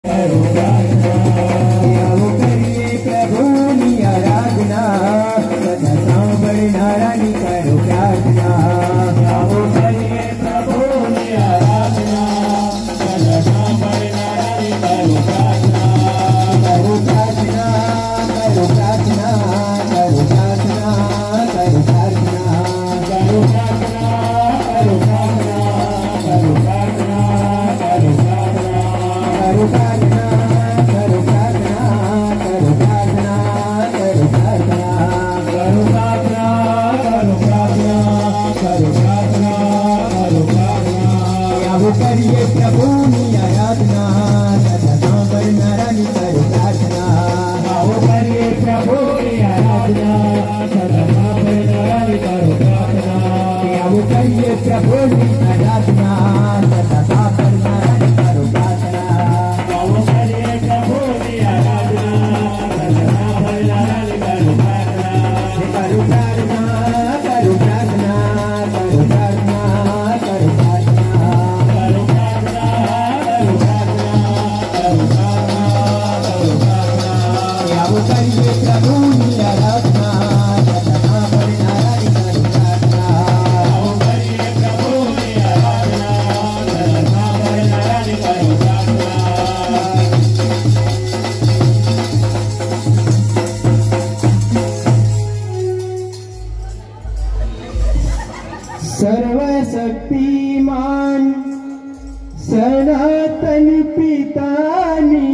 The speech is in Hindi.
करिए प्रभु आराधना सदा सांबर नारायणी करो प्रार्थना। आओ करिए प्रभु आराधना सदा सांबर नारायणी करो प्रार्थना। आओ करिए प्रभु आराधना सदा सांबर नारायणी करो प्रार्थना। आओ करिए प्रभु आराधना सदा सांबर नारायणी करो प्रार्थना। करो प्रार्थना करो प्रार्थना करो प्रार्थना करो प्रार्थना। करिए प्रभु आराधना सदा सांबर नारायणी करो प्रार्थना। आओ करिए प्रभु आराधना सदा सांबर नारायणी करो प्रार्थना। सर्वशक्तिमान सनातन पितानी